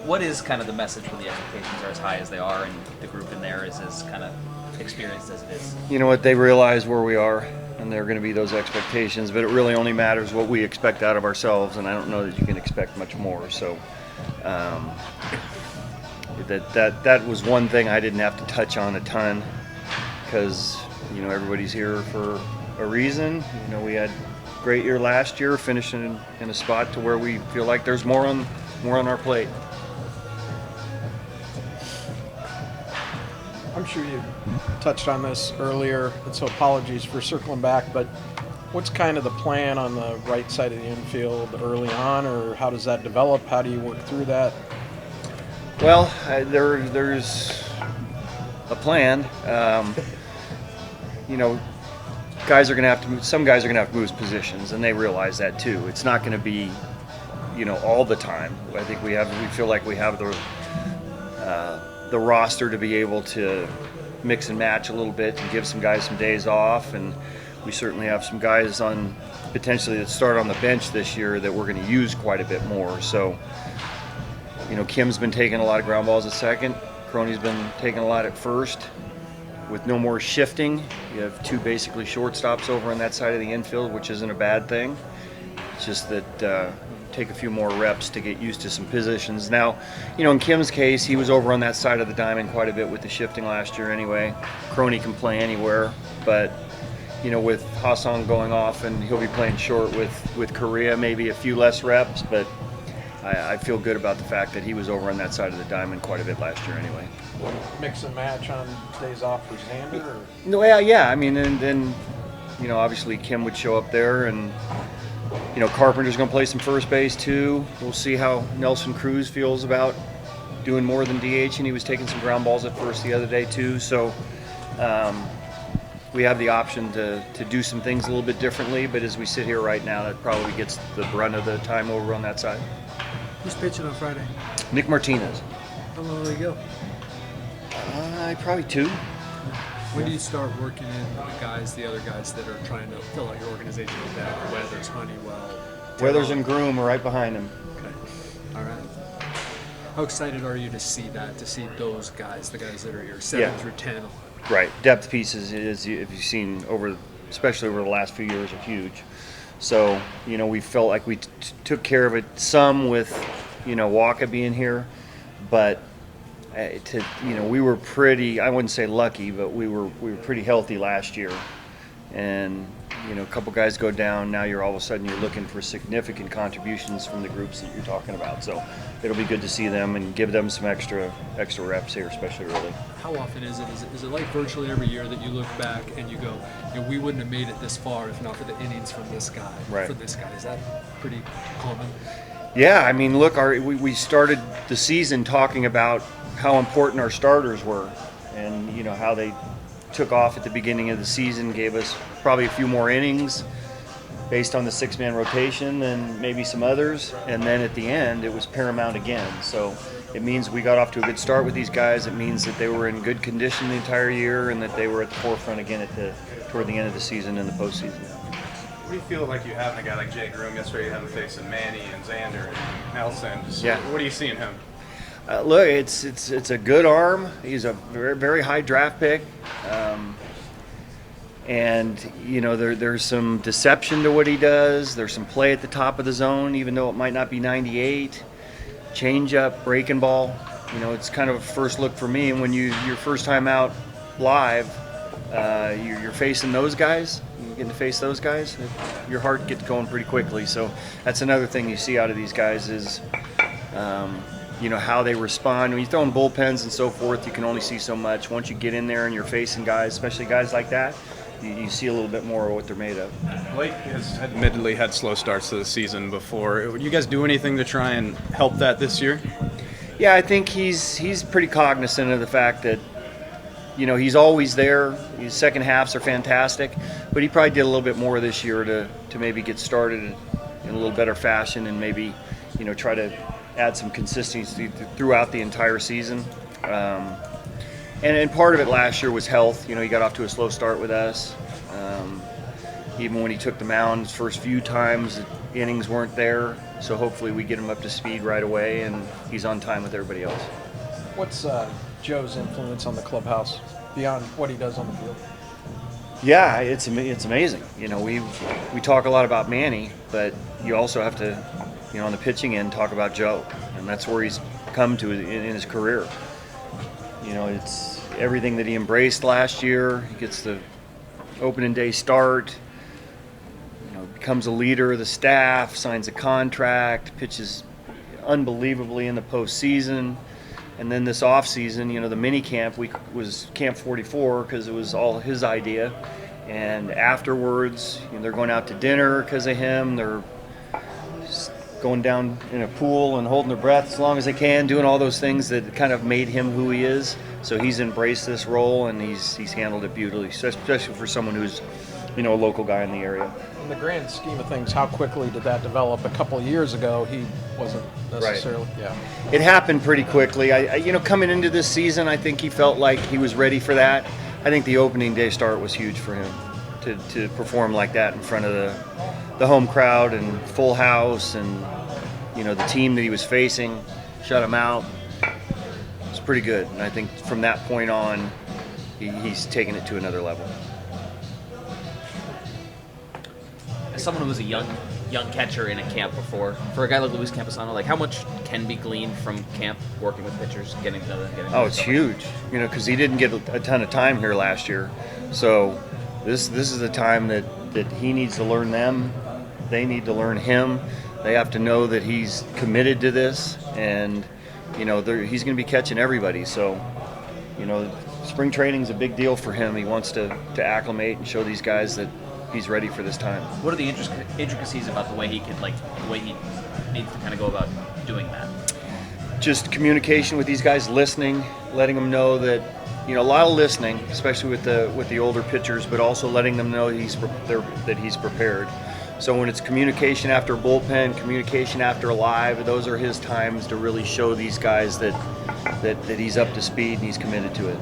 What is kind of the message when the expectations are as high as they are and the group in there is as kind of experienced as it is? You know what, they realize where we are, and there are going to be those expectations, but it really only matters what we expect out of ourselves, and I don't know that you can expect much more. So that was one thing I didn't have to touch on a ton, because everybody's here for a reason. We had a great year last year, finishing in a spot to where we feel like there's more on our plate. I'm sure you touched on this earlier, and so apologies for circling back, but what's kind of the plan on the right side of the infield early on, or how does that develop? How do you work through that? Well, there's a plan. Guys are going to have to move. Some guys are going to have to move positions, and they realize that too. It's not going to be, all the time. I think we feel like we have the roster to be able to mix and match a little bit and give some guys some days off, and we certainly have some guys on potentially that start on the bench this year that we're going to use quite a bit more. So, Kim's been taking a lot of ground balls at second. Crony's been taking a lot at first. With no more shifting, you have two basically shortstops over on that side of the infield, which isn't a bad thing. It's just that take a few more reps to get used to some positions. Now, in Kim's case, he was over on that side of the diamond quite a bit with the shifting last year anyway. Crony can play anywhere, but with Hassan going off, and he'll be playing short with Korea, maybe a few less reps, but I feel good about the fact that he was over on that side of the diamond quite a bit last year anyway. Mix and match on days off for Xander? Or? No, yeah. I mean, and then, obviously Kim would show up there, and Carpenter's going to play some first base too. We'll see how Nelson Cruz feels about doing more than DH, and he was taking some ground balls at first the other day too. So we have the option to do some things a little bit differently, but as we sit here right now, that probably gets the brunt of the time over on that side. Who's pitching on Friday? Nick Martinez. How long will he go? Probably 2. When do you start working in the other guys that are trying to fill out your organizational depth? Weathers, Honeywell, Weathers and Groom are right behind him. Okay. All right. How excited are you to see those guys, the guys that are your 7 through 10? Right. Depth pieces, if you've seen especially over the last few years, are huge. So, we felt like we took care of it some with, Waka being here, but we were pretty, I wouldn't say lucky, but we were pretty healthy last year. And, a couple guys go down, now you're all of a sudden you're looking for significant contributions from the groups that you're talking about. So it'll be good to see them and give them some extra reps here, especially early. How often is it? Is it like virtually every year that you look back and you go, we wouldn't have made it this far if not for the innings from this guy, right. For this guy? Is that pretty common? Yeah, I mean, look, we started the season talking about how important our starters were, and how they took off at the beginning of the season, gave us probably a few more innings based on the 6-man rotation than maybe some others, and then at the end it was paramount again. So it means we got off to a good start with these guys. It means that they were in good condition the entire year, and that they were at the forefront again toward the end of the season and the postseason. What do you feel like you having a guy like Jay Groom? Yesterday you had him facing Manny and Xander and Nelson. What do you see in him? Look, it's a good arm. He's a very, very high draft pick. And, there's some deception to what he does. There's some play at the top of the zone, even though it might not be 98. Change up, breaking ball. It's kind of a first look for me. And when your first time out live, you're facing those guys. You get to face those guys. Your heart gets going pretty quickly. So that's another thing you see out of these guys is, how they respond. When you throw in bullpens and so forth, you can only see so much. Once you get in there and you're facing guys, especially guys like that, you see a little bit more of what they're made of. Blake has admittedly had slow starts to the season before. Would you guys do anything to try and help that this year? Yeah, I think he's pretty cognizant of the fact that, he's always there. His second halves are fantastic, but he probably did a little bit more this year to maybe get started in a little better fashion and maybe, try to add some consistency throughout the entire season. And part of it last year was health. He got off to a slow start with us. Even when he took the mound, his first few times, innings weren't there. So hopefully we get him up to speed right away, and he's on time with everybody else. What's Joe's influence on the clubhouse beyond what he does on the field? Yeah, it's amazing. You know, we talk a lot about Manny, but you also have to, you know, on the pitching end, talk about Joe, and that's where he's come to in his career. You know, it's everything that he embraced last year. He gets the opening day start. You know, becomes a leader of the staff, signs a contract, pitches unbelievably in the postseason. And then this off season, you know, the mini camp week was Camp 44 because it was all his idea. And afterwards, you know, they're going out to dinner because of him. They're going down in a pool and holding their breath as long as they can, doing all those things that kind of made him who he is. So he's embraced this role, and he's handled it beautifully, especially for someone who's, you know, a local guy in the area. In the grand scheme of things, how quickly did that develop? A couple of years ago, he wasn't necessarily. Right. Yeah. It happened pretty quickly. You know, coming into this season, I think he felt like he was ready for that. I think the opening day start was huge for him to perform like that in front of the home crowd and full house, and you know, the team that he was facing shut him out. It was pretty good, and I think from that point on, he's taken it to another level. As someone who was a young catcher in a camp before, for a guy like Luis Campusano, like how much can be gleaned from camp working with pitchers, getting to know them? Oh, it's huge, you know, because he didn't get a ton of time here last year. So this is the time that he needs to learn them. They need to learn him. They have to know that he's committed to this, and you know, he's going to be catching everybody. So, you know, spring training is a big deal for him. He wants to acclimate and show these guys that he's ready for this time. What are the intricacies about the way he needs to kind of go about doing that? Just communication with these guys, listening, letting them know that, you know, a lot of listening, especially with the older pitchers, but also letting them know that he's prepared. So when it's communication after bullpen, communication after live, those are his times to really show these guys that he's up to speed and he's committed to it.